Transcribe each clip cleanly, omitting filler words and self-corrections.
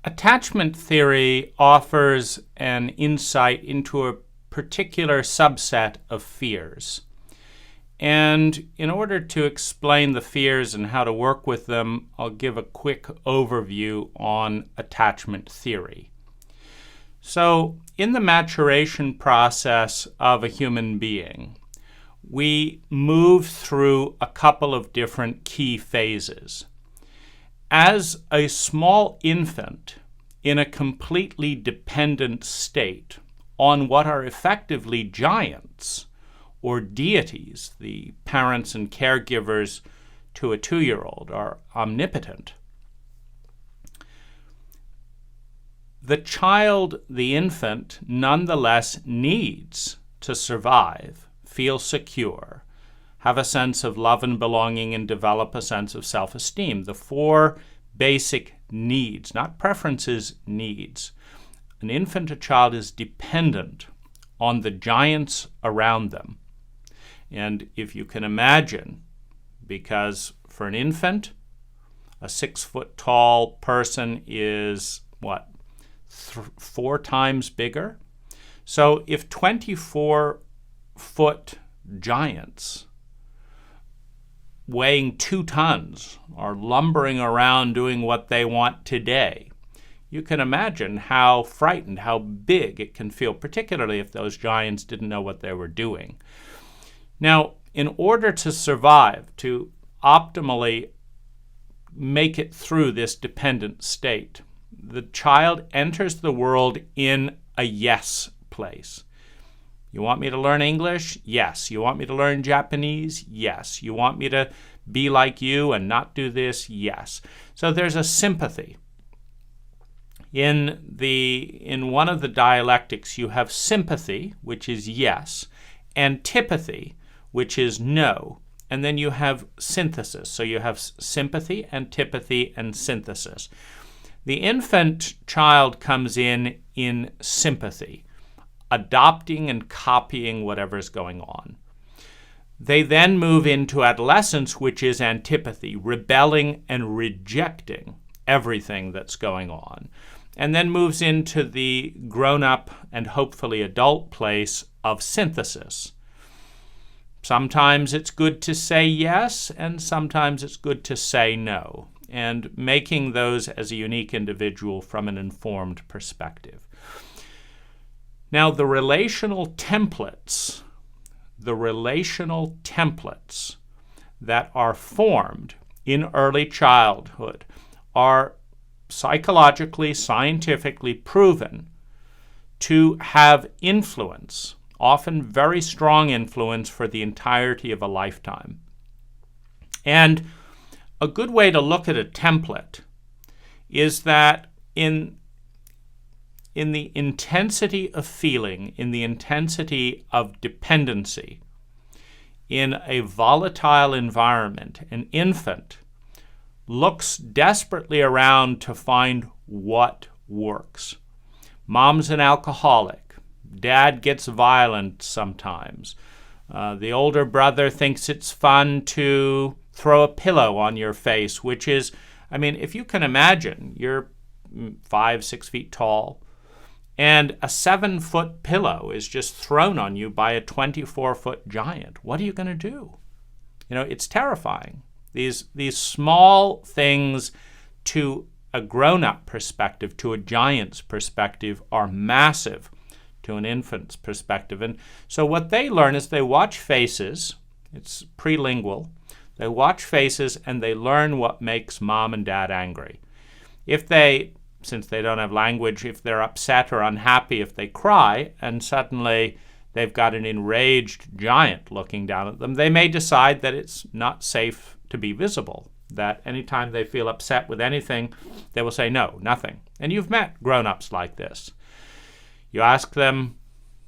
Attachment theory offers an insight into a particular subset of fears. And in order to explain the fears and how to work with them, I'll give a quick overview on attachment theory. So, in the maturation process of a human being, we move through a couple of different key phases. As a small infant in a completely dependent state on what are effectively giants or deities, the parents and caregivers to a 2-year-old are omnipotent. The child, the infant, nonetheless needs to survive, feel secure, have a sense of love and belonging, and develop a sense of self-esteem. The 4 basic needs, not preferences, needs. An infant, a child, is dependent on the giants around them. And if you can imagine, because for an infant, a 6-foot-tall person is, 4 times bigger? So if 24-foot giants weighing 2 tons are lumbering around doing what they want today, you can imagine how frightened, how big it can feel, particularly if those giants didn't know what they were doing. Now, in order to survive, to optimally make it through this dependent state, the child enters the world in a yes place. You want me to learn English? Yes. You want me to learn Japanese? Yes. You want me to be like you and not do this? Yes. So there's a sympathy. In one of the dialectics, you have sympathy, which is yes, antipathy, which is no, and then you have synthesis. So you have sympathy, antipathy, and synthesis. The infant child comes in sympathy, adopting and copying whatever's going on. They then move into adolescence, which is antipathy, rebelling and rejecting everything that's going on, and then moves into the grown-up and hopefully adult place of synthesis. Sometimes it's good to say yes, and sometimes it's good to say no, and making those as a unique individual from an informed perspective. Now, the relational templates that are formed in early childhood are psychologically, scientifically proven to have influence, often very strong influence, for the entirety of a lifetime. And a good way to look at a template is that in the intensity of feeling, in the intensity of dependency, in a volatile environment, an infant looks desperately around to find what works. Mom's an alcoholic. Dad gets violent sometimes. The older brother thinks it's fun to throw a pillow on your face, which is, if you can imagine, you're 5-6 feet tall, and a 7-foot pillow is just thrown on you by a 24-foot giant. What are you going to do? It's terrifying. These small things to a grown-up perspective, to a giant's perspective, are massive to an infant's perspective. And so what they learn is they watch faces. It's prelingual. They watch faces and they learn what makes mom and dad angry. Since they don't have language, if they're upset or unhappy, if they cry and suddenly they've got an enraged giant looking down at them, they may decide that it's not safe to be visible, that anytime they feel upset with anything, they will say no, nothing. And you've met grown-ups like this. You ask them,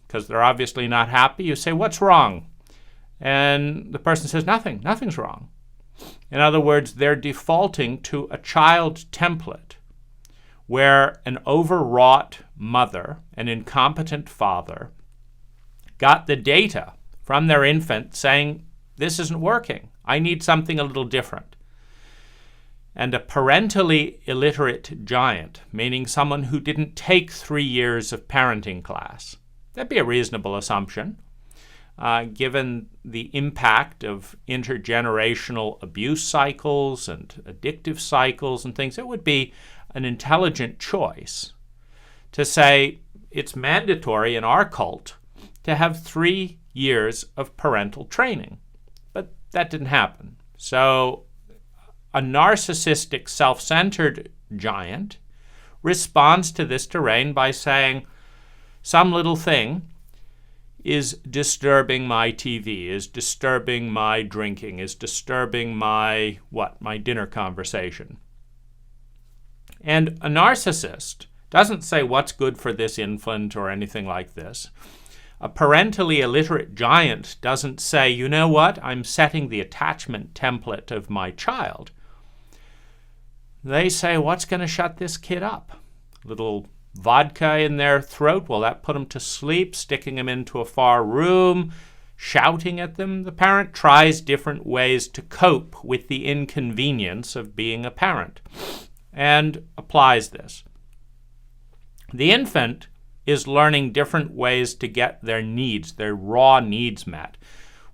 because they're obviously not happy, you say, "What's wrong?" And the person says, nothing's wrong. In other words, they're defaulting to a child template where an overwrought mother, an incompetent father, got the data from their infant saying, "This isn't working. I need something a little different." and a parentally illiterate giant, meaning someone who didn't take 3 years of parenting class. That'd be a reasonable assumption, given the impact of intergenerational abuse cycles and addictive cycles and things. It would be an intelligent choice to say it's mandatory in our cult to have 3 years of parental training. But that didn't happen. So a narcissistic, self-centered giant responds to this terrain by saying, some little thing is disturbing my TV, is disturbing my drinking, is disturbing my dinner conversation. And a narcissist doesn't say what's good for this infant or anything like this. A parentally illiterate giant doesn't say, you know what, I'm setting the attachment template of my child. They say, what's going to shut this kid up? Little vodka in their throat, will that put them to sleep? Sticking them into a far room, shouting at them? The parent tries different ways to cope with the inconvenience of being a parent and applies this. The infant is learning different ways to get their needs, their raw needs met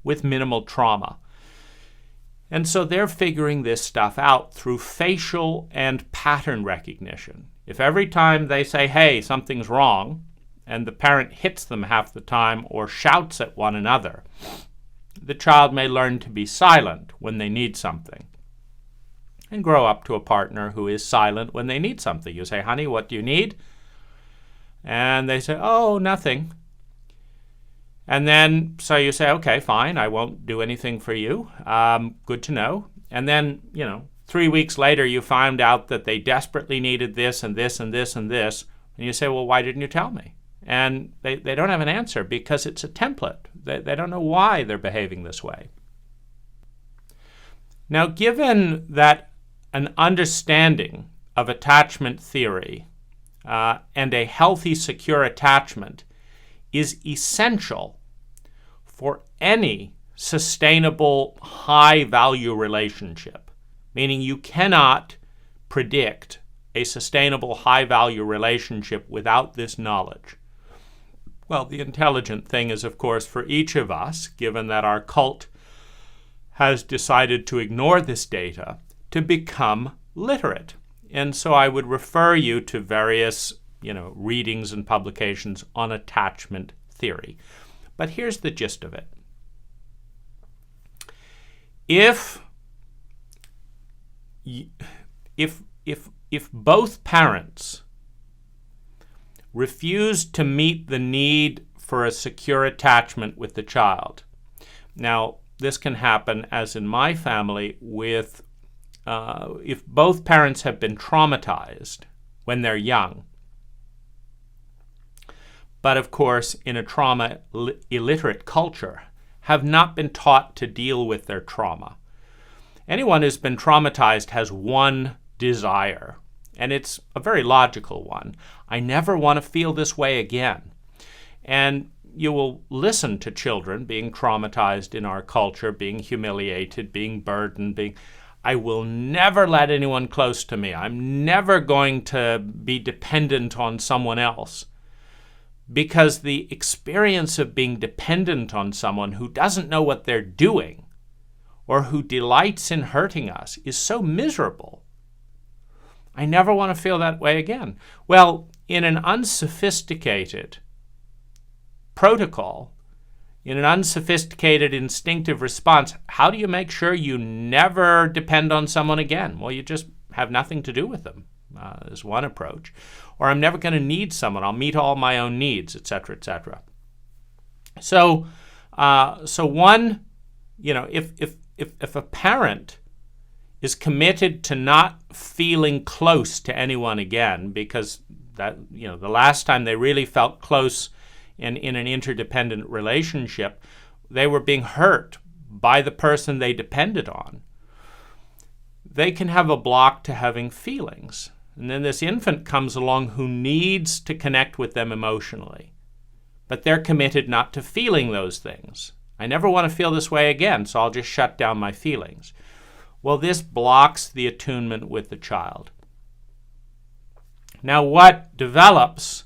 with minimal trauma. And so they're figuring this stuff out through facial and pattern recognition. If every time they say, hey, something's wrong, and the parent hits them half the time or shouts at one another, the child may learn to be silent when they need something and grow up to a partner who is silent when they need something. You say, honey, what do you need? And they say, oh, nothing. And then, so you say, okay, fine, I won't do anything for you. Good to know. And then, 3 weeks later, you find out that they desperately needed this and this and this and this. And you say, well, why didn't you tell me? And they don't have an answer because it's a template. They don't know why they're behaving this way. Now, given that an understanding of attachment theory and a healthy, secure attachment is essential for any sustainable, high-value relationship, meaning you cannot predict a sustainable, high-value relationship without this knowledge. Well, the intelligent thing is, of course, for each of us, given that our cult has decided to ignore this data, to become literate. And so I would refer you to various, readings and publications on attachment theory. But here's the gist of it. If both parents refuse to meet the need for a secure attachment with the child, now this can happen, as in my family, with if both parents have been traumatized when they're young, but of course in a trauma-illiterate culture, have not been taught to deal with their trauma. Anyone who's been traumatized has one desire, and it's a very logical one. I never want to feel this way again. And you will listen to children being traumatized in our culture, being humiliated, being burdened, I will never let anyone close to me. I'm never going to be dependent on someone else. Because the experience of being dependent on someone who doesn't know what they're doing or who delights in hurting us is so miserable. I never want to feel that way again. Well, in an unsophisticated protocol, in an unsophisticated instinctive response, how do you make sure you never depend on someone again? Well, you just have nothing to do with them. Is one approach. Or I'm never going to need someone. I'll meet all my own needs, etc., etc. So one, if a parent is committed to not feeling close to anyone again, because that the last time they really felt close in an interdependent relationship, they were being hurt by the person they depended on, they can have a block to having feelings. And then this infant comes along who needs to connect with them emotionally. But they're committed not to feeling those things. I never want to feel this way again, so I'll just shut down my feelings. Well, this blocks the attunement with the child. Now, what develops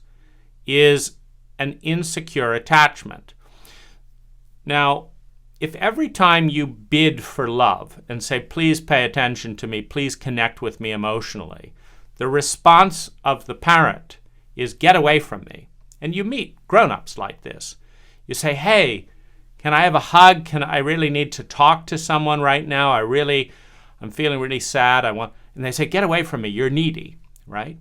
is an insecure attachment. Now, if every time you bid for love and say, please pay attention to me, please connect with me emotionally, the response of the parent is get away from me. And you meet grown-ups like this. You say, hey, can I have a hug? I really need to talk to someone right now. I'm feeling really sad. And they say, get away from me. You're needy, right?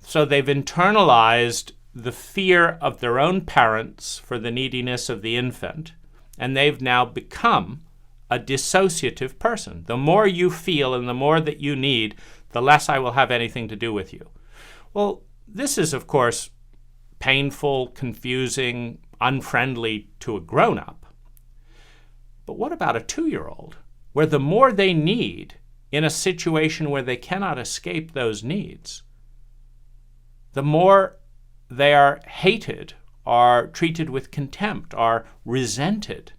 So they've internalized the fear of their own parents for the neediness of the infant, and they've now become a dissociative person. The more you feel and the more that you need, the less I will have anything to do with you. Well, this is, of course, painful, confusing, unfriendly to a grown-up. But what about a 2-year-old, where the more they need in a situation where they cannot escape those needs, the more they are hated, are treated with contempt, are resented,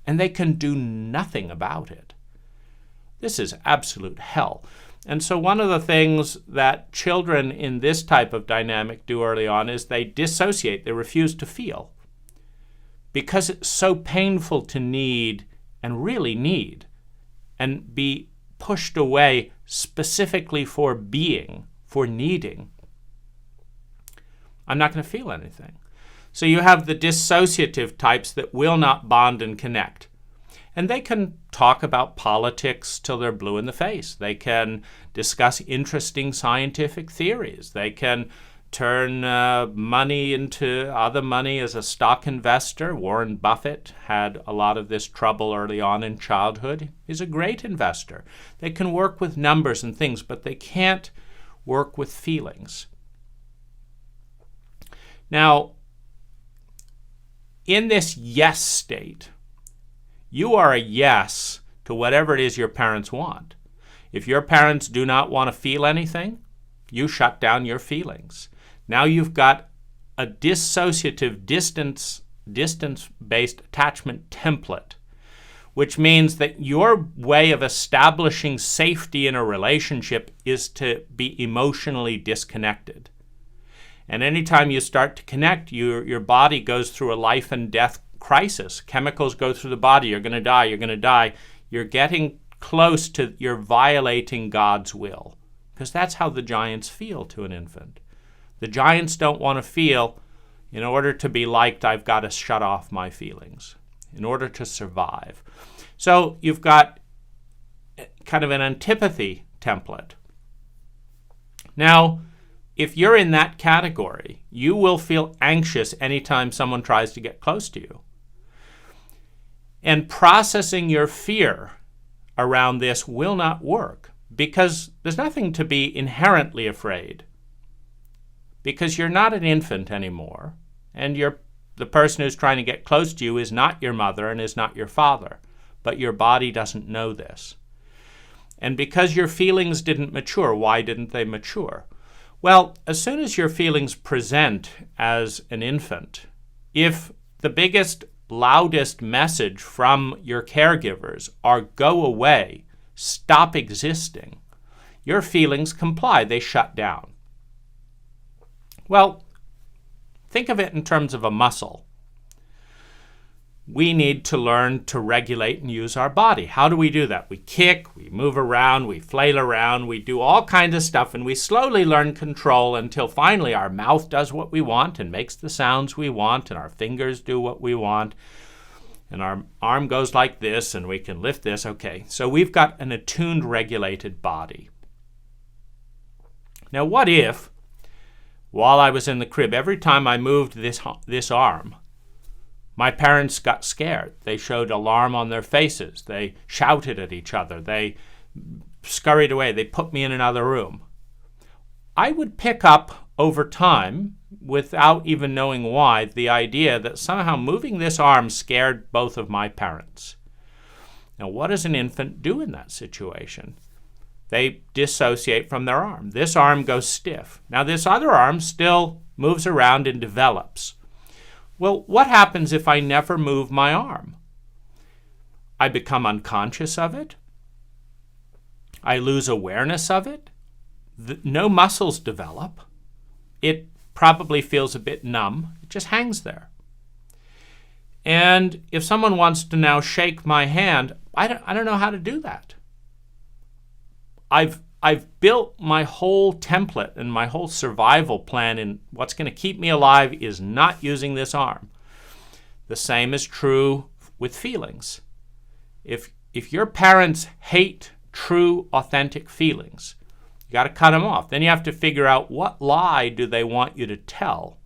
and they can do nothing about it. This is absolute hell. And so one of the things that children in this type of dynamic do early on is they dissociate, they refuse to feel. Because it's so painful to need and really need and be pushed away specifically for being, for needing, I'm not going to feel anything. So you have the dissociative types that will not bond and connect. And they can talk about politics till they're blue in the face. They can discuss interesting scientific theories. They can turn money into other money as a stock investor. Warren Buffett had a lot of this trouble early on in childhood. He's a great investor. They can work with numbers and things, but they can't work with feelings. Now, in this yes state, you are a yes to whatever it is your parents want. If your parents do not want to feel anything, you shut down your feelings. Now you've got a dissociative distance-based attachment template, which means that your way of establishing safety in a relationship is to be emotionally disconnected. And anytime you start to connect, your body goes through a life and death crisis. Chemicals go through the body. You're going to die. You're going to die. You're getting close to, you're violating God's will. Because that's how the giants feel to an infant. The giants don't want to feel, in order to be liked, I've got to shut off my feelings in order to survive. So you've got kind of an antipathy template. Now, if you're in that category, you will feel anxious anytime someone tries to get close to you. And processing your fear around this will not work because there's nothing to be inherently afraid. Because you're not an infant anymore, and the person who's trying to get close to you is not your mother and is not your father, but your body doesn't know this. And because your feelings didn't mature, why didn't they mature? Well, as soon as your feelings present as an infant, if the biggest, loudest message from your caregivers are go away, stop existing, your feelings comply, they shut down. Well, think of it in terms of a muscle. We need to learn to regulate and use our body. How do we do that? We kick, we move around, we flail around, we do all kinds of stuff, and we slowly learn control until finally our mouth does what we want and makes the sounds we want, and our fingers do what we want, and our arm goes like this, and we can lift this. Okay, so we've got an attuned, regulated body. Now, what if, while I was in the crib, every time I moved this arm, my parents got scared. They showed alarm on their faces. They shouted at each other. They scurried away. They put me in another room. I would pick up over time, without even knowing why, the idea that somehow moving this arm scared both of my parents. Now, what does an infant do in that situation? They dissociate from their arm. This arm goes stiff. Now, this other arm still moves around and develops. Well, what happens if I never move my arm? I become unconscious of it. I lose awareness of it. No muscles develop. It probably feels a bit numb. It just hangs there. And if someone wants to now shake my hand, I don't know how to do that. I've built my whole template and my whole survival plan, and what's going to keep me alive is not using this arm. The same is true with feelings. If your parents hate true, authentic feelings, you got to cut them off. Then you have to figure out what lie do they want you to tell.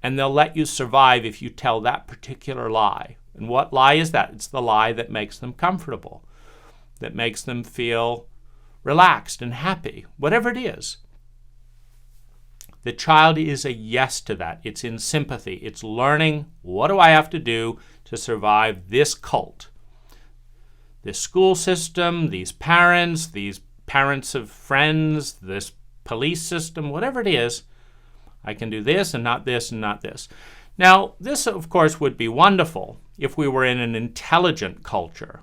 And they'll let you survive if you tell that particular lie. And what lie is that? It's the lie that makes them comfortable, that makes them feel relaxed and happy, whatever it is. The child is a yes to that. It's in sympathy. It's learning, what do I have to do to survive this cult? This school system, these parents of friends, this police system, whatever it is, I can do this and not this and not this. Now, this, of course, would be wonderful if we were in an intelligent culture,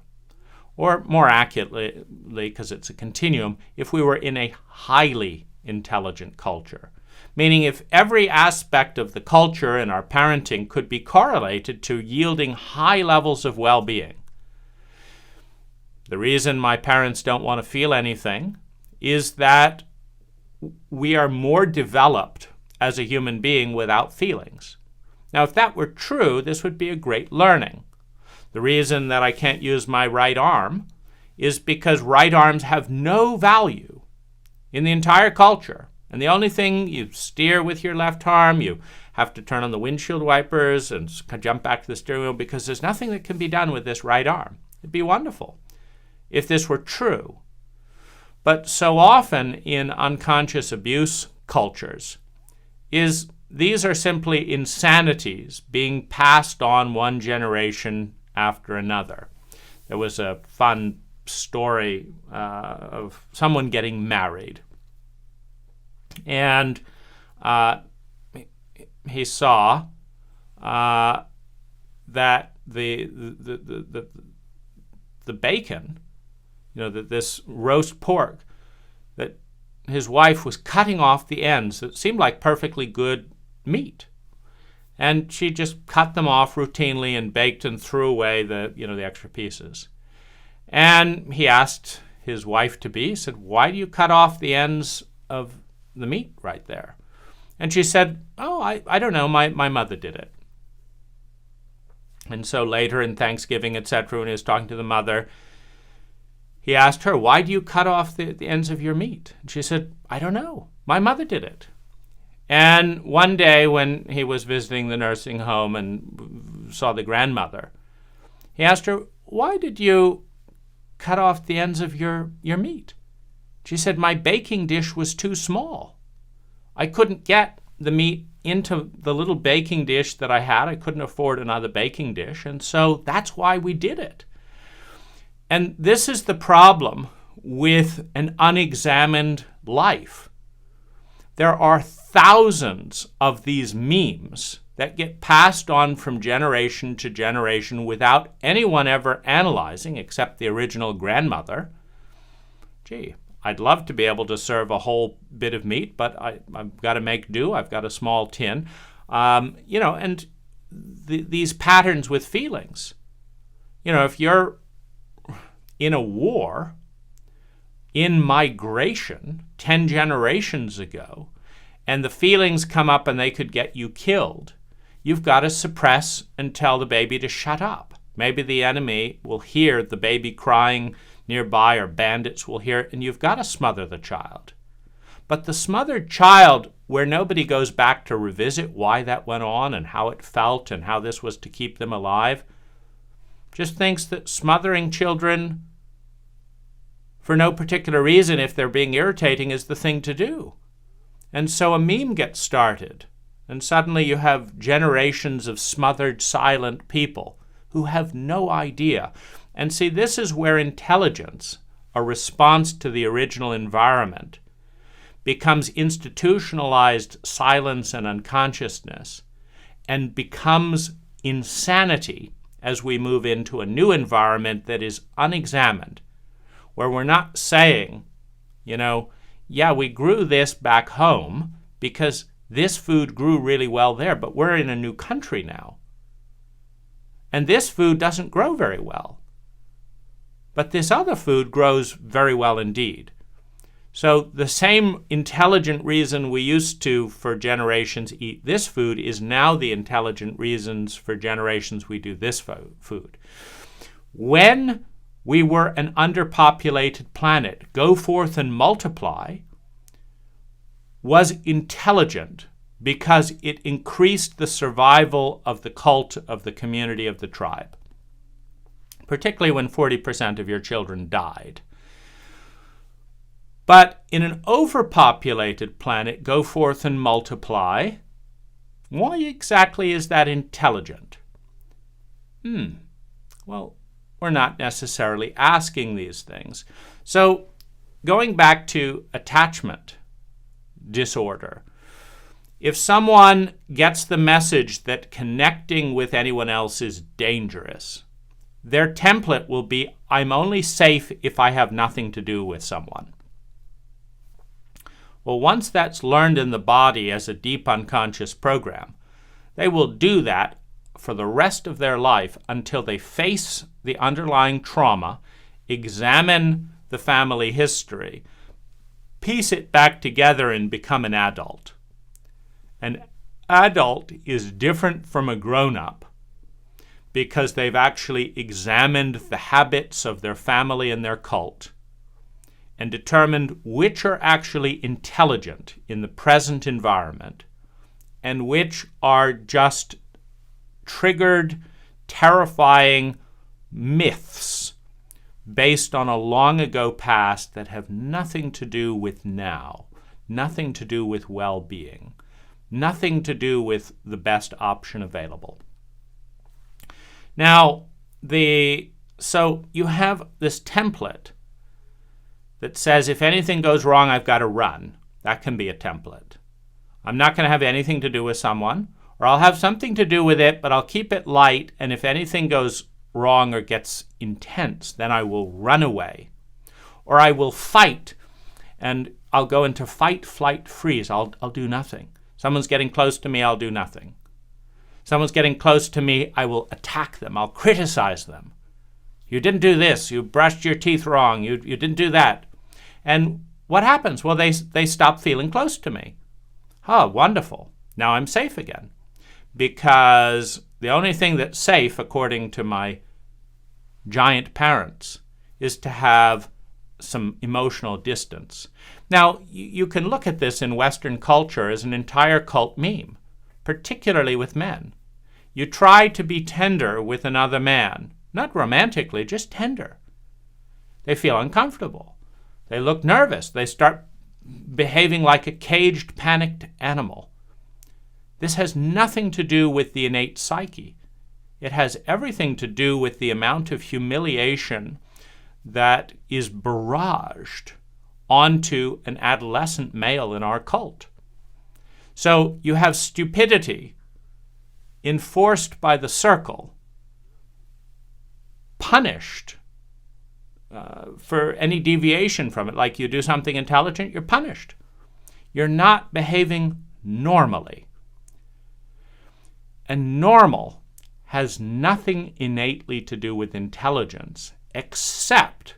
or more accurately, because it's a continuum, if we were in a highly intelligent culture. Meaning if every aspect of the culture and our parenting could be correlated to yielding high levels of well-being. The reason my parents don't want to feel anything is that we are more developed as a human being without feelings. Now, if that were true, this would be a great learning. The reason that I can't use my right arm is because right arms have no value in the entire culture. And the only thing, you steer with your left arm, you have to turn on the windshield wipers and jump back to the steering wheel because there's nothing that can be done with this right arm. It'd be wonderful if this were true. But so often in unconscious abuse cultures, these are simply insanities being passed on one generation after another. There was a fun story of someone getting married. And he saw that the bacon, that this roast pork, that his wife was cutting off the ends that seemed like perfectly good meat. And she just cut them off routinely and baked and threw away the extra pieces. And he asked his wife-to-be, he said, "Why do you cut off the ends of the meat right there?" And she said, "Oh, I don't know, my mother did it." And so later in Thanksgiving, etc., when he was talking to the mother, he asked her, "Why do you cut off the ends of your meat?" And she said, "I don't know, my mother did it." And one day when he was visiting the nursing home and saw the grandmother, he asked her, "Why did you cut off the ends of your meat?" She said, "My baking dish was too small. I couldn't get the meat into the little baking dish that I had. I couldn't afford another baking dish, and so that's why we did it." And this is the problem with an unexamined life. There are thousands of these memes that get passed on from generation to generation without anyone ever analyzing, except the original grandmother. Gee, I'd love to be able to serve a whole bit of meat, but I've got to make do. I've got a small tin. And these patterns with feelings. If you're in a war, in migration 10 generations ago, and the feelings come up and they could get you killed, you've got to suppress and tell the baby to shut up. Maybe the enemy will hear the baby crying nearby, or bandits will hear it, and you've got to smother the child. But the smothered child, where nobody goes back to revisit why that went on and how it felt and how this was to keep them alive, just thinks that smothering children for no particular reason, if they're being irritating, is the thing to do. And so a meme gets started, and suddenly you have generations of smothered, silent people who have no idea. And see, this is where intelligence, a response to the original environment, becomes institutionalized silence and unconsciousness, and becomes insanity as we move into a new environment that is unexamined, where we're not saying, yeah, we grew this back home because this food grew really well there, but we're in a new country now. And this food doesn't grow very well. But this other food grows very well indeed. So the same intelligent reason we used to for generations eat this food is now the intelligent reasons for generations we do this food. When we were an underpopulated planet, go forth and multiply was intelligent because it increased the survival of the cult, of the community, of the tribe, particularly when 40% of your children died. But in an overpopulated planet, go forth and multiply. Why exactly is that intelligent? Well, we're not necessarily asking these things. So going back to attachment disorder, if someone gets the message that connecting with anyone else is dangerous, their template will be, I'm only safe if I have nothing to do with someone. Well, once that's learned in the body as a deep unconscious program, they will do that for the rest of their life until they face the underlying trauma, examine the family history, piece it back together, and become an adult. An adult is different from a grown-up because they've actually examined the habits of their family and their cult and determined which are actually intelligent in the present environment and which are just triggered, terrifying myths based on a long ago past that have nothing to do with now, nothing to do with well-being, nothing to do with the best option available. Now, so you have this template that says if anything goes wrong, I've got to run. That can be a template. I'm not going to have anything to do with someone, or I'll have something to do with it, but I'll keep it light, and if anything goes wrong or gets intense, then I will run away. Or I will fight, and I'll go into fight, flight, freeze. I'll do nothing. Someone's getting close to me, I'll do nothing. Someone's getting close to me, I will attack them. I'll criticize them. You didn't do this. You brushed your teeth wrong. You didn't do that. And what happens? Well, they stop feeling close to me. Oh, wonderful. Now I'm safe again. Because the only thing that's safe, according to my giant parents, is to have some emotional distance. Now, you can look at this in Western culture as an entire cult meme, particularly with men. You try to be tender with another man, not romantically, just tender. They feel uncomfortable. They look nervous. They start behaving like a caged, panicked animal. This has nothing to do with the innate psyche. It has everything to do with the amount of humiliation that is barraged onto an adolescent male in our cult. So you have stupidity enforced by the circle, punished for any deviation from it. Like you do something intelligent, you're punished. You're not behaving normally. And normal has nothing innately to do with intelligence, except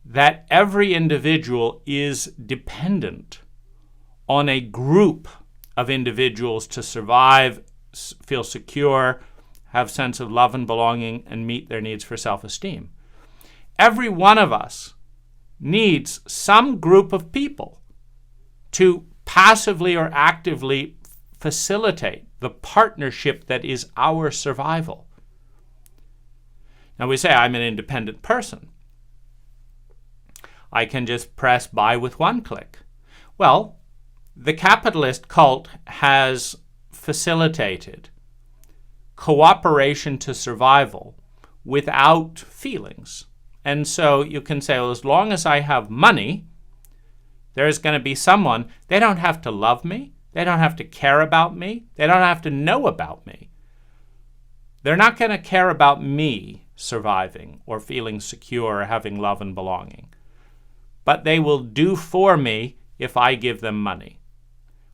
that every individual is dependent on a group of individuals to survive, feel secure, have sense of love and belonging, and meet their needs for self-esteem. Every one of us needs some group of people to passively or actively facilitate the partnership that is our survival. Now we say, I'm an independent person. I can just press buy with one click. Well, the capitalist cult has facilitated cooperation to survival without feelings. And so you can say, well, as long as I have money, there's going to be someone. They don't have to love me. They don't have to care about me. They don't have to know about me. They're not going to care about me surviving or feeling secure or having love and belonging. But they will do for me if I give them money.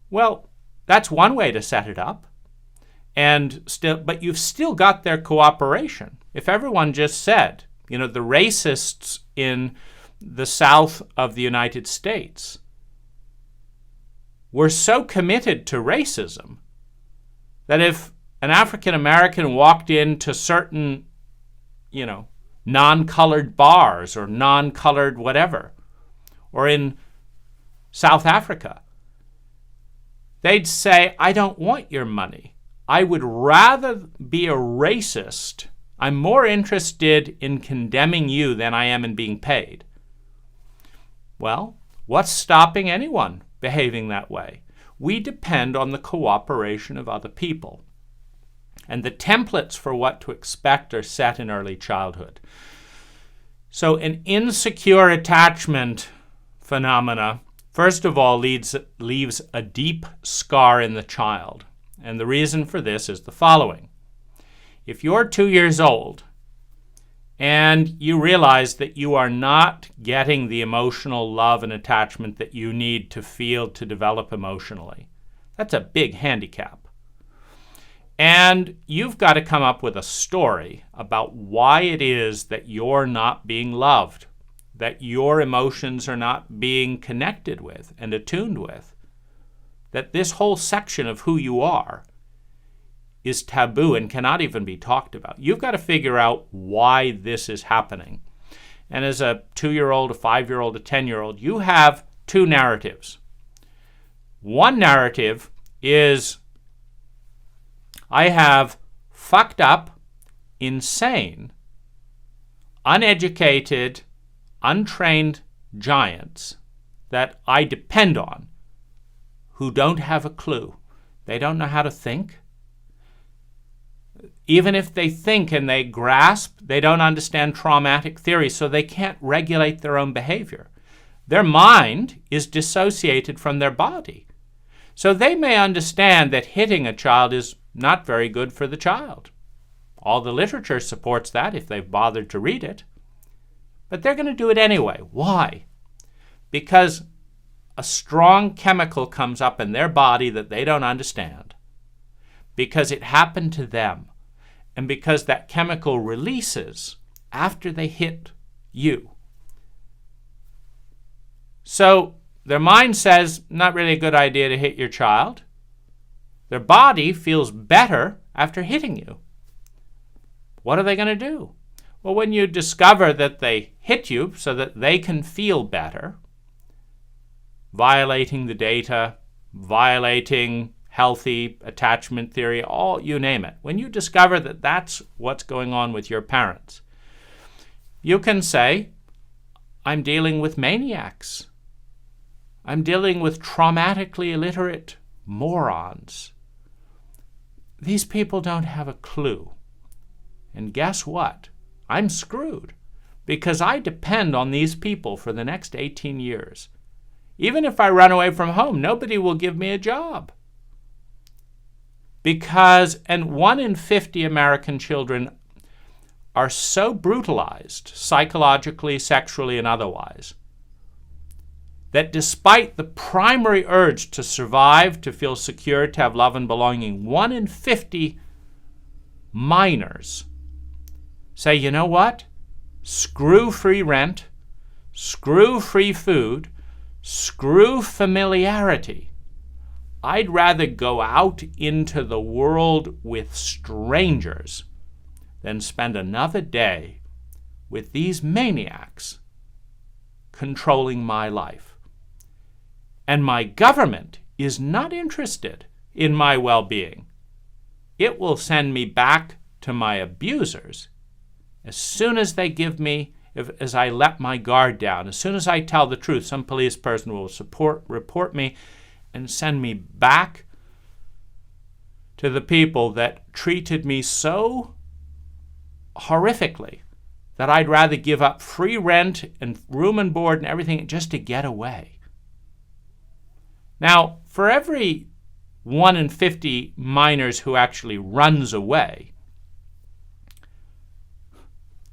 Well, that's one way to set it up. But you've still got their cooperation. If everyone just said, the racists in the South of the United States were so committed to racism that if an African American walked into certain, non-colored bars or non-colored whatever, or in South Africa, they'd say, I don't want your money. I would rather be a racist. I'm more interested in condemning you than I am in being paid. Well, what's stopping anyone behaving that way? We depend on the cooperation of other people. And the templates for what to expect are set in early childhood. So an insecure attachment phenomena, first of all, leaves a deep scar in the child. And the reason for this is the following. If you're 2 years old and you realize that you are not getting the emotional love and attachment that you need to feel to develop emotionally, that's a big handicap. And you've got to come up with a story about why it is that you're not being loved, that your emotions are not being connected with and attuned with, that this whole section of who you are is taboo and cannot even be talked about. You've got to figure out why this is happening. And as a 2-year-old, a 5-year-old, a 10-year-old, you have two narratives. One narrative is, I have fucked up, insane, uneducated, untrained giants that I depend on who don't have a clue. They don't know how to think. Even if they think and they grasp, they don't understand traumatic theory, so they can't regulate their own behavior. Their mind is dissociated from their body. So they may understand that hitting a child is not very good for the child. All the literature supports that if they've bothered to read it. But they're going to do it anyway. Why? Because a strong chemical comes up in their body that they don't understand. Because it happened to them. And because that chemical releases after they hit you. So their mind says, not really a good idea to hit your child. Their body feels better after hitting you. What are they going to do? Well, when you discover that they hit you so that they can feel better, violating the data, violating healthy attachment theory, all you name it. When you discover that that's what's going on with your parents, you can say, I'm dealing with maniacs. I'm dealing with traumatically illiterate morons. These people don't have a clue. And guess what? I'm screwed because I depend on these people for the next 18 years. Even if I run away from home, nobody will give me a job. And 1 in 50 American children are so brutalized, psychologically, sexually, and otherwise, that despite the primary urge to survive, to feel secure, to have love and belonging, 1 in 50 minors say, you know what? Screw free rent, screw free food, screw familiarity. I'd rather go out into the world with strangers than spend another day with these maniacs controlling my life. And my government is not interested in my well-being. It will send me back to my abusers as soon as they give me, as I let my guard down, as soon as I tell the truth. Some police person will report me and send me back to the people that treated me so horrifically that I'd rather give up free rent and room and board and everything just to get away. Now, for every 1 in 50 minors who actually runs away,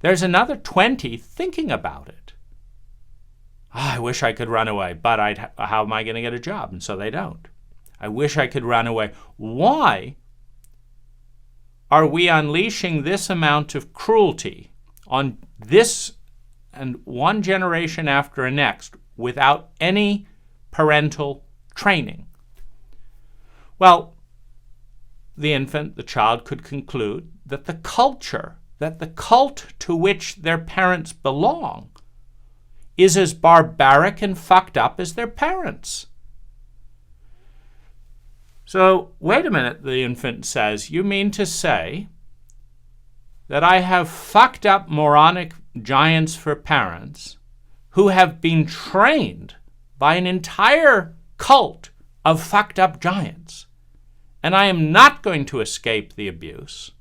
there's another 20 thinking about it. I wish I could run away, but how am I going to get a job? And so they don't. I wish I could run away. Why are we unleashing this amount of cruelty on this and one generation after the next without any parental training? Well, the child could conclude that the cult to which their parents belong is as barbaric and fucked up as their parents. So, wait a minute, the infant says, you mean to say that I have fucked up moronic giants for parents who have been trained by an entire cult of fucked up giants, and I am not going to escape the abuse,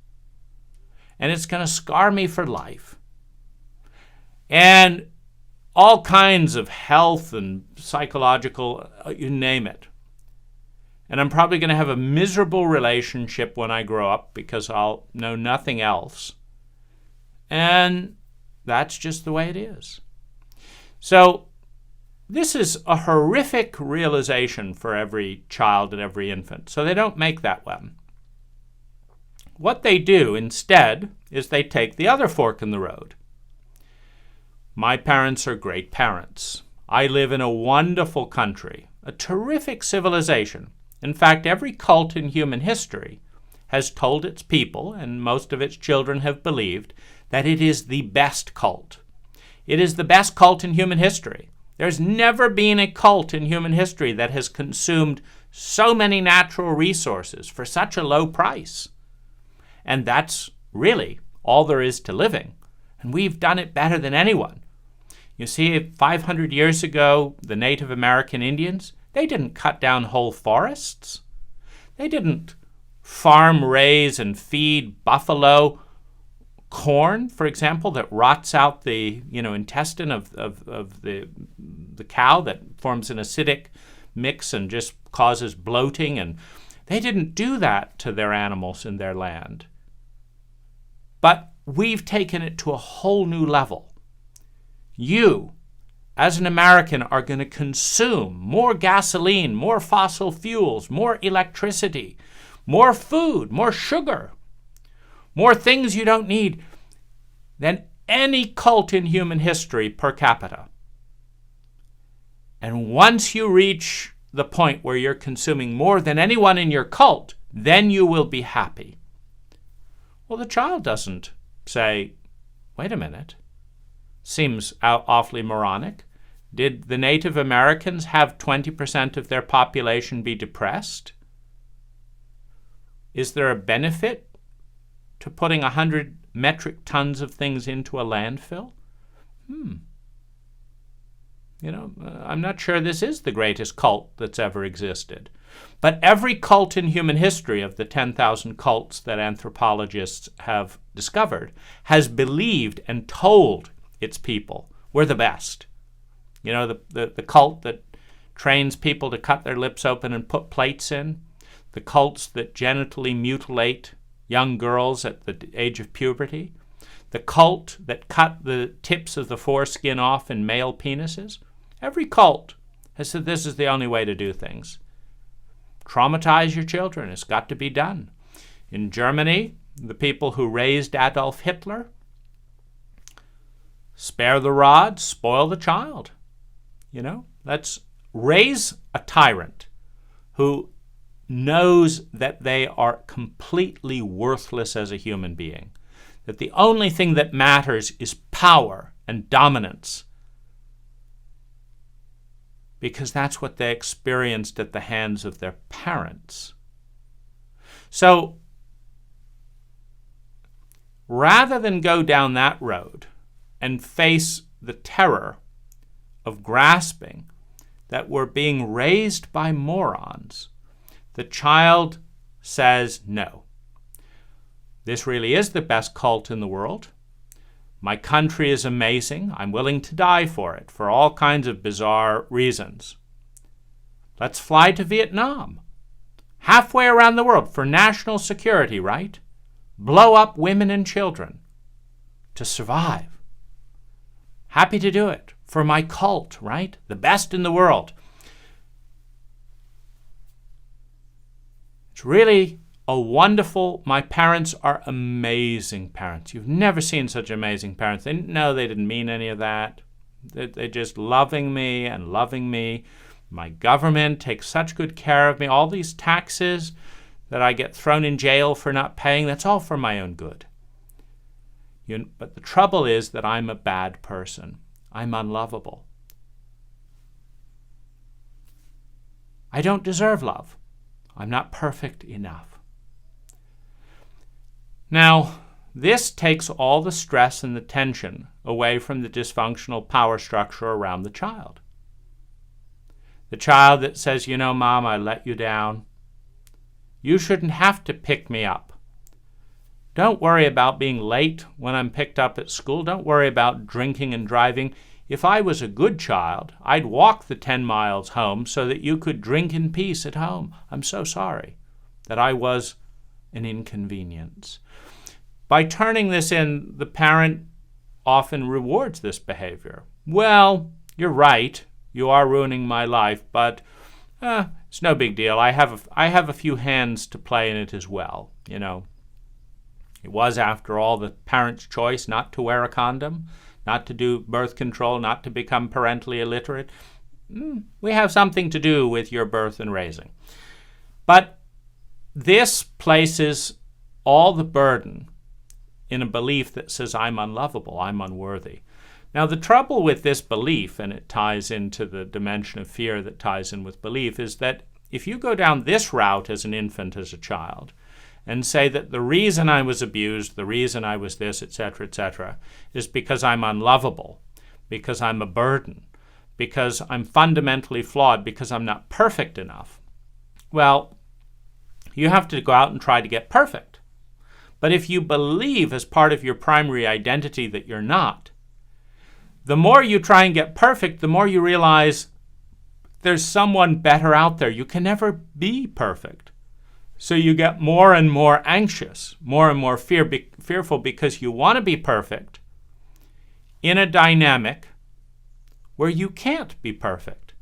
and it's going to scar me for life. And all kinds of health and psychological, you name it. And I'm probably going to have a miserable relationship when I grow up because I'll know nothing else. And that's just the way it is. So this is a horrific realization for every child and every infant. So they don't make that one. What they do instead is they take the other fork in the road. My parents are great parents. I live in a wonderful country, a terrific civilization. In fact, every cult in human history has told its people, and most of its children have believed, that it is the best cult. It is the best cult in human history. There's never been a cult in human history that has consumed so many natural resources for such a low price. And that's really all there is to living. And we've done it better than anyone. You see, 500 years ago, the Native American Indians, they didn't cut down whole forests. They didn't farm, raise, and feed buffalo corn, for example, that rots out the intestine of the cow, that forms an acidic mix and just causes bloating. And they didn't do that to their animals in their land. But we've taken it to a whole new level. You, as an American, are going to consume more gasoline, more fossil fuels, more electricity, more food, more sugar, more things you don't need than any cult in human history per capita. And once you reach the point where you're consuming more than anyone in your cult, then you will be happy. Well, the child doesn't say, wait a minute, seems awfully moronic. Did the Native Americans have 20% of their population be depressed? Is there a benefit to putting 100 metric tons of things into a landfill? I'm not sure this is the greatest cult that's ever existed. But every cult in human history, of the 10,000 cults that anthropologists have discovered, has believed and told its people, we're the best. The cult that trains people to cut their lips open and put plates in, the cults that genitally mutilate young girls at the age of puberty, the cult that cut the tips of the foreskin off in male penises. Every cult has said this is the only way to do things. Traumatize your children. It's got to be done. In Germany, the people who raised Adolf Hitler, spare the rod, spoil the child. Let's raise a tyrant who knows that they are completely worthless as a human being, that the only thing that matters is power and dominance, because that's what they experienced at the hands of their parents. So, rather than go down that road and face the terror of grasping that we're being raised by morons, the child says, no, this really is the best cult in the world. My country is amazing. I'm willing to die for it, for all kinds of bizarre reasons. Let's fly to Vietnam. Halfway around the world for national security, right? Blow up women and children to survive. Happy to do it for my cult, right? The best in the world. It's really my parents are amazing parents. You've never seen such amazing parents. They didn't mean any of that. They're just loving me and loving me. My government takes such good care of me. All these taxes that I get thrown in jail for not paying, that's all for my own good. But the trouble is that I'm a bad person. I'm unlovable. I don't deserve love. I'm not perfect enough. Now, this takes all the stress and the tension away from the dysfunctional power structure around the child. The child that says, Mom, I let you down. You shouldn't have to pick me up. Don't worry about being late when I'm picked up at school. Don't worry about drinking and driving. If I was a good child, I'd walk the 10 miles home so that you could drink in peace at home. I'm so sorry that I was an inconvenience. By turning this in, the parent often rewards this behavior. Well, you're right. You are ruining my life, but it's no big deal. I have a few hands to play in it as well. It was, after all, the parent's choice not to wear a condom, not to do birth control, not to become parentally illiterate. We have something to do with your birth and raising. But this places all the burden in a belief that says, I'm unlovable, I'm unworthy. Now, the trouble with this belief, and it ties into the dimension of fear that ties in with belief, is that if you go down this route as an infant, as a child, and say that the reason I was abused, the reason I was this, etc., is because I'm unlovable, because I'm a burden, because I'm fundamentally flawed, because I'm not perfect enough, well, you have to go out and try to get perfect. But if you believe as part of your primary identity that you're not, the more you try and get perfect, the more you realize there's someone better out there. You can never be perfect. So you get more and more anxious, more and more fearful because you want to be perfect in a dynamic where you can't be perfect.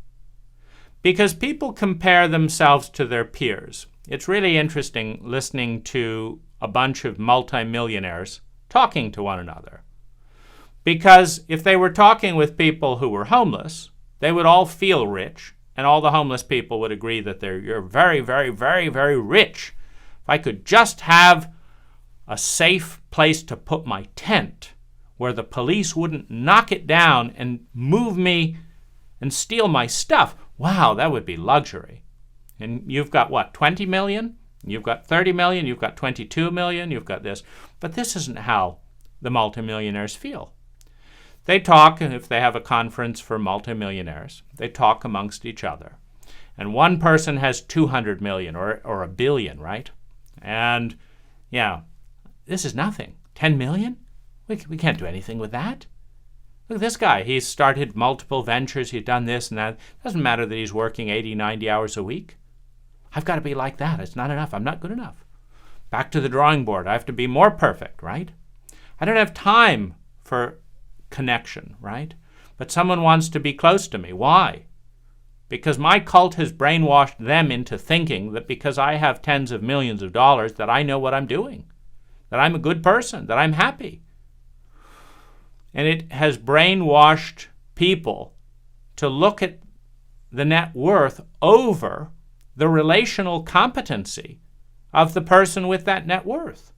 Because people compare themselves to their peers. It's really interesting listening to a bunch of multimillionaires talking to one another. Because if they were talking with people who were homeless, they would all feel rich, and all the homeless people would agree that you're very, very, very, very rich. If I could just have a safe place to put my tent where the police wouldn't knock it down and move me and steal my stuff, wow, that would be luxury. And you've got, what, 20 million? You've got 30 million, you've got 22 million, you've got this. But this isn't how the multimillionaires feel. They talk, and if they have a conference for multimillionaires, they talk amongst each other. And one person has 200 million or a billion, right? And, this is nothing. 10 million? We can't do anything with that. Look at this guy. He's started multiple ventures. He's done this and that. It doesn't matter that he's working 80, 90 hours a week. I've got to be like that. It's not enough. I'm not good enough. Back to the drawing board. I have to be more perfect, right? I don't have time for connection, right? But someone wants to be close to me. Why? Because my cult has brainwashed them into thinking that because I have tens of millions of dollars that I know what I'm doing, that I'm a good person, that I'm happy. And it has brainwashed people to look at the net worth over the relational competency of the person with that net worth.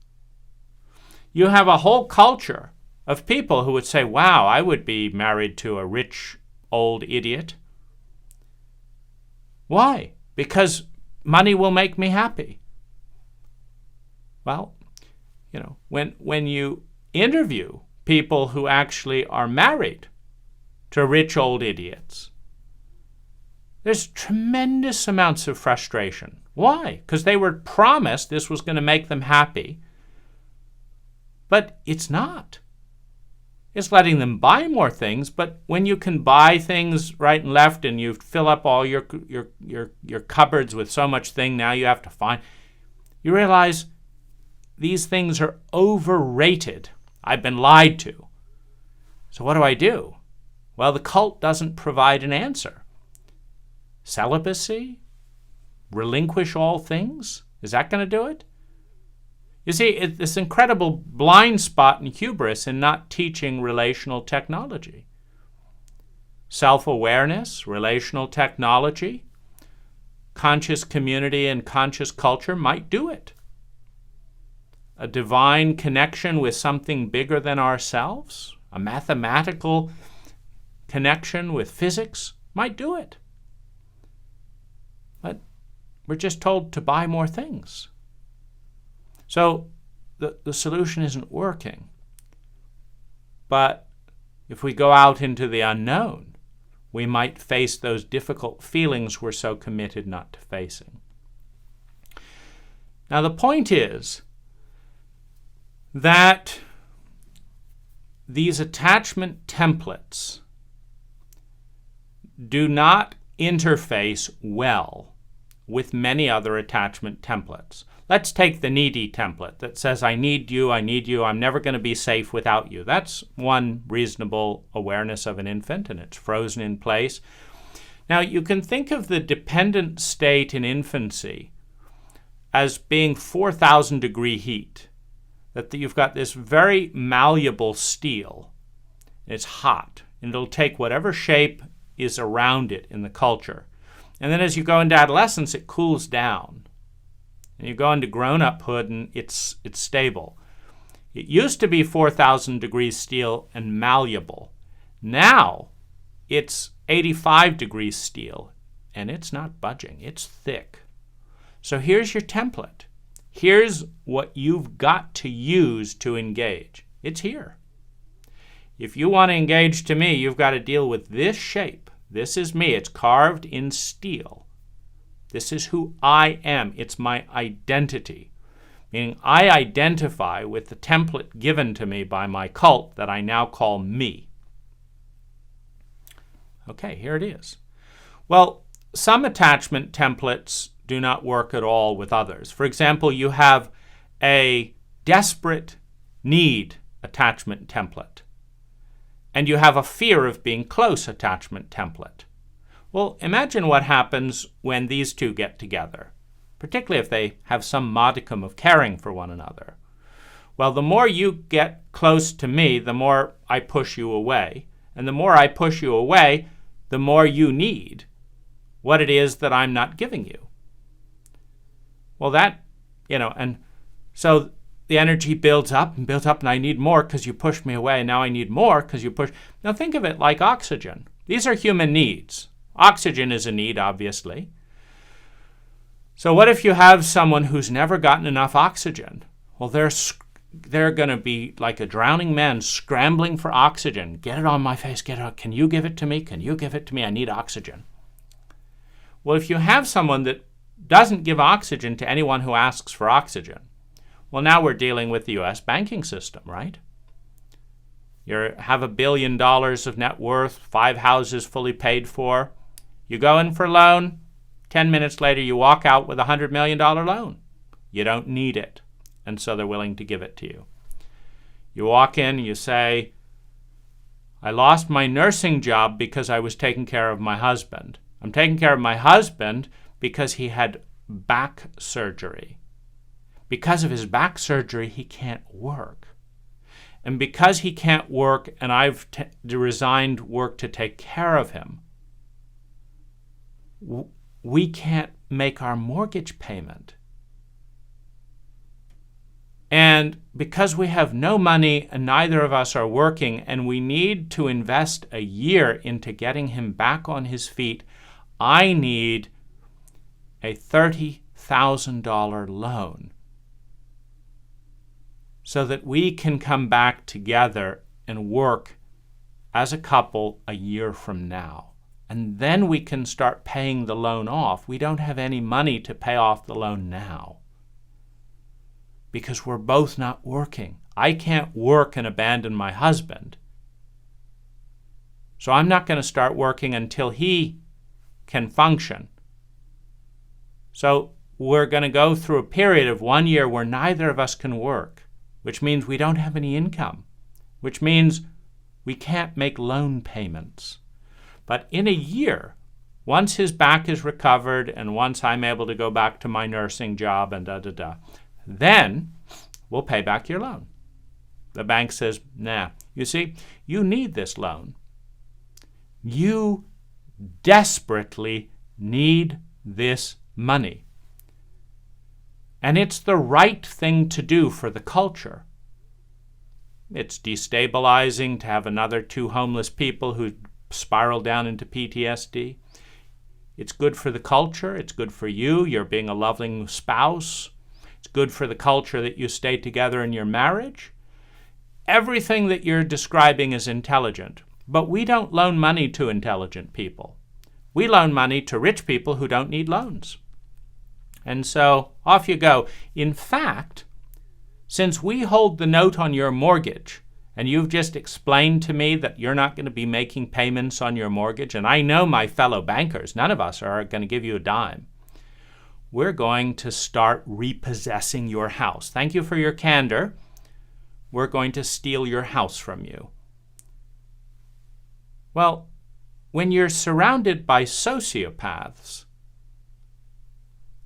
You have a whole culture of people who would say, wow, I would be married to a rich old idiot. Why? Because money will make me happy. Well, when you interview people who actually are married to rich old idiots, there's tremendous amounts of frustration. Why? Because they were promised this was going to make them happy, but it's not. It's letting them buy more things, but when you can buy things right and left and you fill up all your cupboards with so much thing now you have to find, you realize these things are overrated I've been lied to. So what do I do? Well, the cult doesn't provide an answer. Celibacy? Relinquish all things? Is that going to do it? You see, it's this incredible blind spot and hubris in not teaching relational technology. Self-awareness, relational technology, conscious community and conscious culture might do it. A divine connection with something bigger than ourselves, a mathematical connection with physics might do it. But we're just told to buy more things. So the solution isn't working. But if we go out into the unknown, we might face those difficult feelings we're so committed not to facing. Now the point is that these attachment templates do not interface well with many other attachment templates. Let's take the needy template that says, I need you, I'm never going to be safe without you. That's one reasonable awareness of an infant, and it's frozen in place. Now, you can think of the dependent state in infancy as being 4,000 degree heat, that you've got this very malleable steel. It's hot, and it'll take whatever shape is around it in the culture. And then as you go into adolescence, it cools down. And you go into grown-uphood, and it's stable. It used to be 4,000 degrees steel and malleable. Now it's 85 degrees steel, and it's not budging. It's thick. So here's your template. Here's what you've got to use to engage. It's here. If you want to engage to me, you've got to deal with this shape. This is me. It's carved in steel. This is who I am. It's my identity. Meaning I identify with the template given to me by my cult that I now call me. Okay, here it is. Well, some attachment templates do not work at all with others. For example, you have a desperate need attachment template, and you have a fear of being close attachment template. Well, imagine what happens when these two get together, particularly if they have some modicum of caring for one another. Well, the more you get close to me, the more I push you away. And the more I push you away, the more you need what it is that I'm not giving you. Well, and so the energy builds up, and I need more because you pushed me away, and now I need more because you push. Now think of it like oxygen. These are human needs. Oxygen is a need, obviously. So what if you have someone who's never gotten enough oxygen? Well, they're going to be like a drowning man scrambling for oxygen. Get it on my face, get it on. Can you give it to me? Can you give it to me? I need oxygen. Well, if you have someone that doesn't give oxygen to anyone who asks for oxygen, well, now we're dealing with the U.S. banking system, right? You have $1 billion of net worth, 5 houses fully paid for. You go in for a loan, 10 minutes later you walk out with a $100 million loan. You don't need it, and so they're willing to give it to you. You walk in, you say, I lost my nursing job because I was taking care of my husband. I'm taking care of my husband because he had back surgery. Because of his back surgery, he can't work. And because he can't work and I've resigned work to take care of him, we can't make our mortgage payment. And because we have no money and neither of us are working and we need to invest a year into getting him back on his feet, I need a $30,000 loan so that we can come back together and work as a couple a year from now. And then we can start paying the loan off. We don't have any money to pay off the loan now because we're both not working. I can't work and abandon my husband. So I'm not going to start working until he can function. So we're going to go through a period of 1 year where neither of us can work, which means we don't have any income. which means we can't make loan payments. But in a year, once his back is recovered and once I'm able to go back to my nursing job and then we'll pay back your loan. The bank says, nah, you see, you need this loan. You desperately need this money. And it's the right thing to do for the culture. It's destabilizing to have another 2 homeless people who spiral down into PTSD. It's good for the culture. It's good for you. You're being a loving spouse. It's good for the culture that you stay together in your marriage. Everything that you're describing is intelligent. But we don't loan money to intelligent people. We loan money to rich people who don't need loans. And so off you go. In fact, since we hold the note on your mortgage, and you've just explained to me that you're not going to be making payments on your mortgage, and I know my fellow bankers, none of us are going to give you a dime, we're going to start repossessing your house. Thank you for your candor. We're going to steal your house from you. Well, when you're surrounded by sociopaths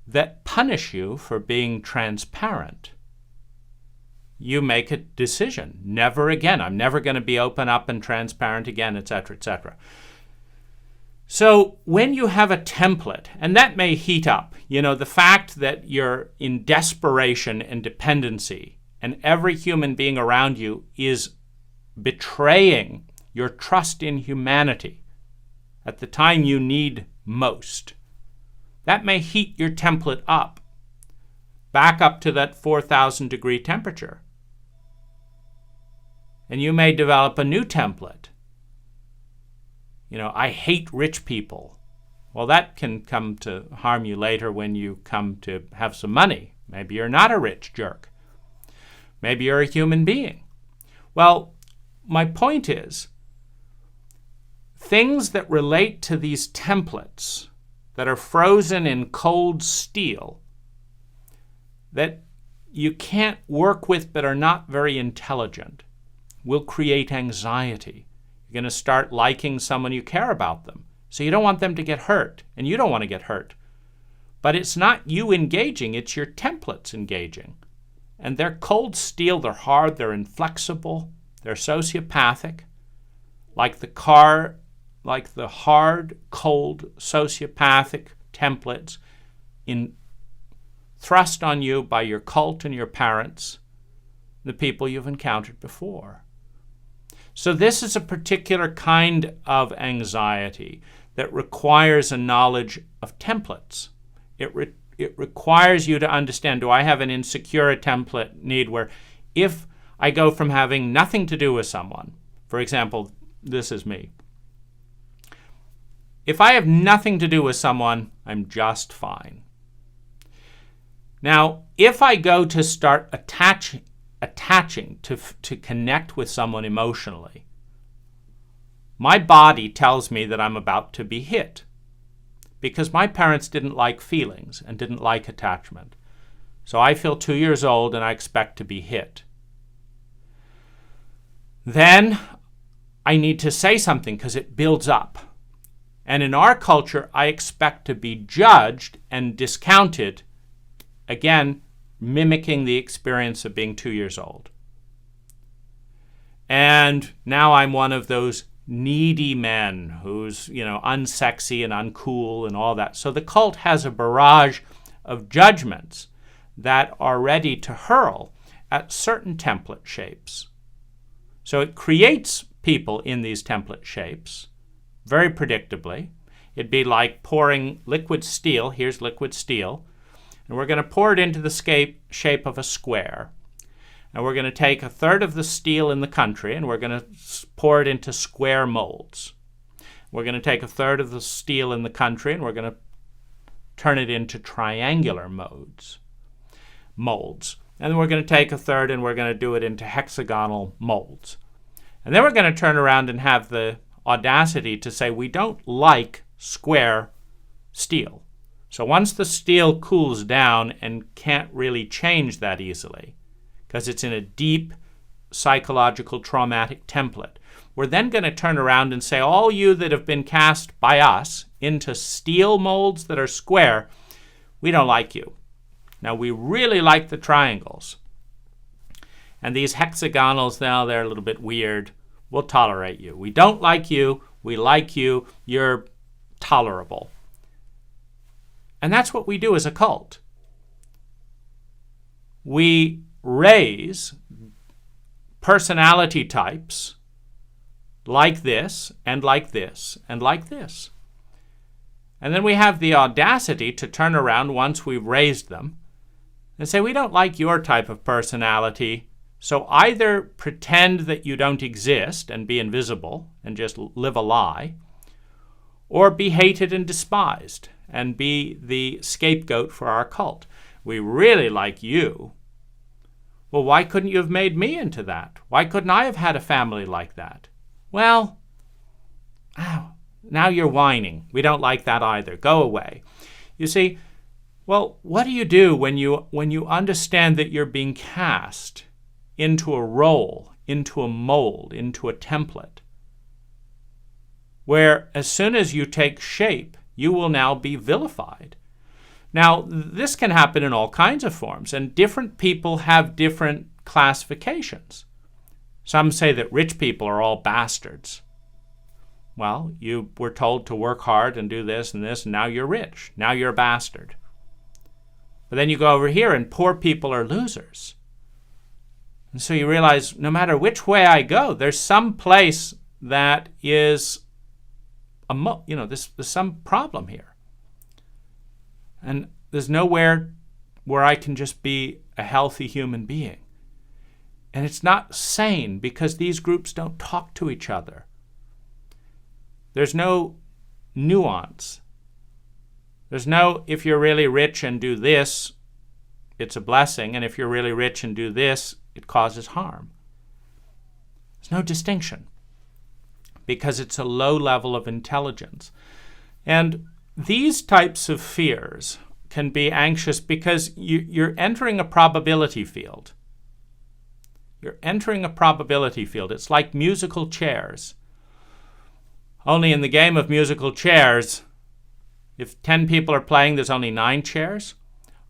that punish you for being transparent, you make a decision. Never again. I'm never going to be open up and transparent again, etc., etc. So when you have a template, and that may heat up, the fact that you're in desperation and dependency, and every human being around you is betraying your trust in humanity at the time you need most, that may heat your template up, back up to that 4,000 degree temperature. And you may develop a new template. I hate rich people. Well, that can come to harm you later when you come to have some money. Maybe you're not a rich jerk. Maybe you're a human being. Well, my point is, things that relate to these templates that are frozen in cold steel, that you can't work with but are not very intelligent, will create anxiety. You're going to start liking someone you care about them. So you don't want them to get hurt, and you don't want to get hurt. But it's not you engaging, it's your templates engaging. And they're cold steel, they're hard, they're inflexible, they're sociopathic, like the hard, cold, sociopathic templates thrust on you by your cult and your parents, the people you've encountered before. So this is a particular kind of anxiety that requires a knowledge of templates. It requires you to understand, do I have an insecure template need where if I go from having nothing to do with someone, for example, this is me. If I have nothing to do with someone, I'm just fine. Now, if I go to start attaching to connect with someone emotionally, my body tells me that I'm about to be hit because my parents didn't like feelings and didn't like attachment. So I feel 2 years old and I expect to be hit. Then I need to say something because it builds up. And in our culture, I expect to be judged and discounted, again, mimicking the experience of being 2 years old. And now I'm one of those needy men who's, unsexy and uncool and all that. So the cult has a barrage of judgments that are ready to hurl at certain template shapes. So it creates people in these template shapes very predictably. It'd be like pouring liquid steel. Here's liquid steel. And we're going to pour it into the shape of a square. And we're going to take a third of the steel in the country and we're going to pour it into square molds. We're going to take a third of the steel in the country and we're going to turn it into triangular molds. And then we're going to take a third and we're going to do it into hexagonal molds. And then we're going to turn around and have the audacity to say we don't like square steel. So once the steel cools down and can't really change that easily, because it's in a deep psychological traumatic template. We're then going to turn around and say, all you that have been cast by us into steel molds that are square, we don't like you. Now, we really like the triangles. And these hexagonals, now they're a little bit weird. We'll tolerate you. We don't like you. We like you. You're tolerable. And that's what we do as a cult. We raise personality types like this, and like this, and like this. And then we have the audacity to turn around once we've raised them and say, we don't like your type of personality, so either pretend that you don't exist and be invisible and just live a lie, or be hated and despised and be the scapegoat for our cult. We really like you. Well, why couldn't you have made me into that? Why couldn't I have had a family like that? Well, now you're whining. We don't like that either. Go away. You see, well, what do you do when you understand that you're being cast into a role, into a mold, into a template, where as soon as you take shape, you will now be vilified? Now, this can happen in all kinds of forms, and different people have different classifications. Some say that rich people are all bastards. Well, you were told to work hard and do this, and now you're rich. Now you're a bastard. But then you go over here, and poor people are losers. And so you realize no matter which way I go, there's some place that is, there's some problem here. And there's nowhere where I can just be a healthy human being. And it's not sane because these groups don't talk to each other. There's no nuance. There's no, if you're really rich and do this, it's a blessing, and if you're really rich and do this, it causes harm. There's no distinction because it's a low level of intelligence. And these types of fears can be anxious because you're entering a probability field. You're entering a probability field. It's like musical chairs. Only in the game of musical chairs, if 10 people are playing, there's only 9 chairs.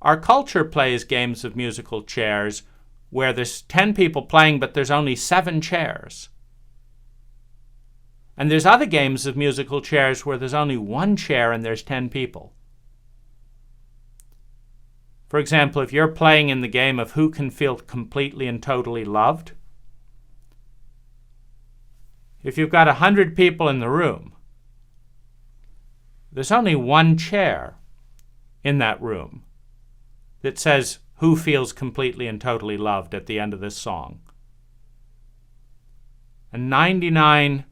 Our culture plays games of musical chairs where there's 10 people playing, but there's only 7 chairs. And there's other games of musical chairs where there's only 1 chair and there's 10 people. For example, if you're playing in the game of who can feel completely and totally loved, if you've got 100 people in the room, there's only 1 chair in that room that says who feels completely and totally loved at the end of this song. And 99%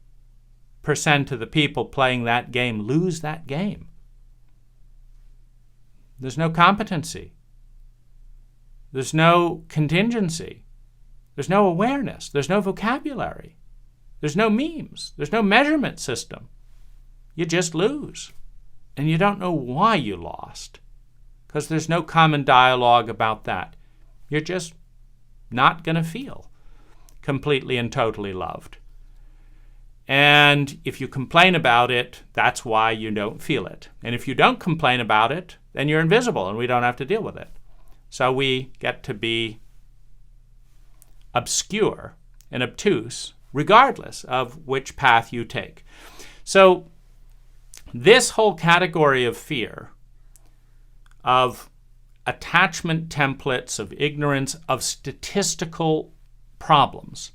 of the people playing that game lose that game. There's no competency. There's no contingency. There's no awareness. There's no vocabulary. There's no memes. There's no measurement system. You just lose. And you don't know why you lost, because there's no common dialogue about that. You're just not going to feel completely and totally loved. And if you complain about it, that's why you don't feel it. And if you don't complain about it, then you're invisible and we don't have to deal with it. So we get to be obscure and obtuse regardless of which path you take. So this whole category of fear, of attachment templates, of ignorance, of statistical problems,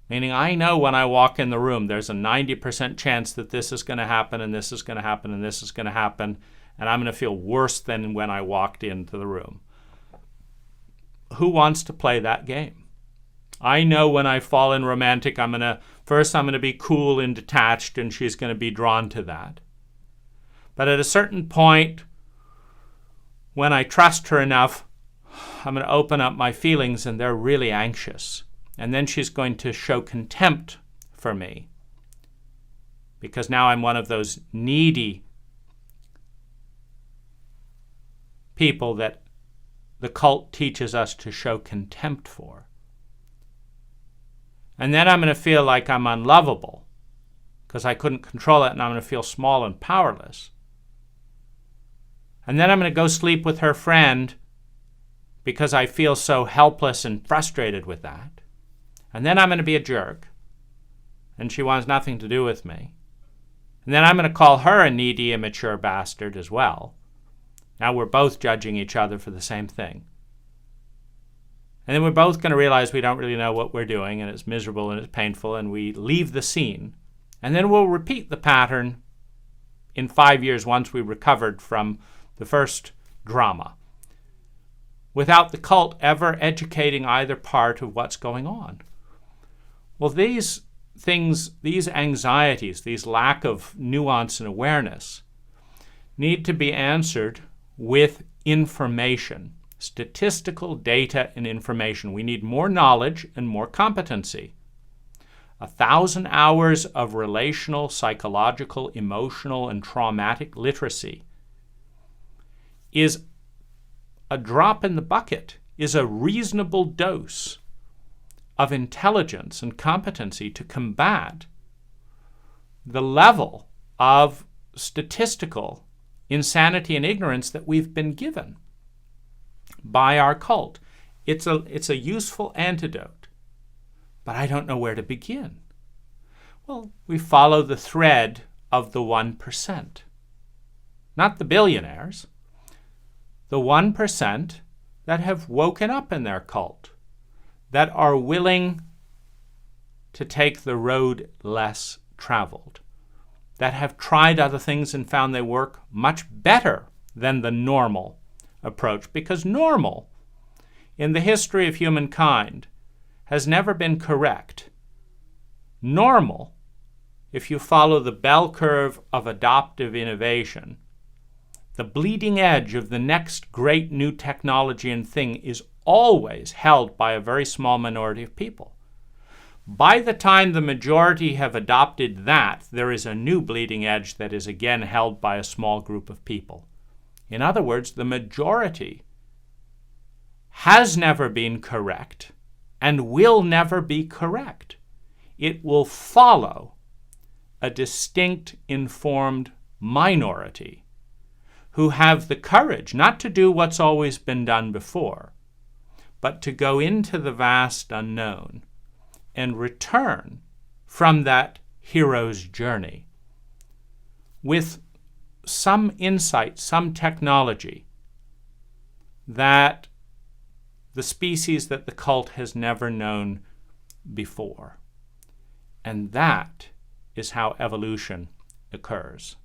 meaning I know when I walk in the room there's a 90% chance that this is going to happen and this is going to happen and this is going to happen, and I'm going to feel worse than when I walked into the room. Who wants to play that game? I know when I fall in romantic, I'm going to be cool and detached, and she's going to be drawn to that. But at a certain point, when I trust her enough, I'm going to open up my feelings, and they're really anxious. And then she's going to show contempt for me, because now I'm one of those needy people that the cult teaches us to show contempt for. And then I'm going to feel like I'm unlovable because I couldn't control it, and I'm going to feel small and powerless. And then I'm going to go sleep with her friend because I feel so helpless and frustrated with that. And then I'm going to be a jerk, and she wants nothing to do with me. And then I'm going to call her a needy, immature bastard as well. Now we're both judging each other for the same thing. And then we're both going to realize we don't really know what we're doing, and it's miserable and it's painful, and we leave the scene. And then we'll repeat the pattern in 5 years once we recovered from the first drama, without the cult ever educating either part of what's going on. Well, these things, these anxieties, these lack of nuance and awareness need to be answered with information, statistical data and information. We need more knowledge and more competency. 1,000 hours of relational, psychological, emotional, and traumatic literacy is a drop in the bucket, is a reasonable dose of intelligence and competency to combat the level of statistical insanity and ignorance that we've been given by our cult. It's a useful antidote, but I don't know where to begin. Well, we follow the thread of the 1%, not the billionaires, the 1% that have woken up in their cult, that are willing to take the road less traveled, that have tried other things and found they work much better than the normal approach, because normal in the history of humankind has never been correct. Normal, if you follow the bell curve of adoptive innovation, the bleeding edge of the next great new technology and thing is always held by a very small minority of people. By the time the majority have adopted that, there is a new bleeding edge that is again held by a small group of people. In other words, the majority has never been correct and will never be correct. It will follow a distinct, informed minority who have the courage not to do what's always been done before, but to go into the vast unknown and return from that hero's journey with some insight, some technology that the species that the cult has never known before. And that is how evolution occurs.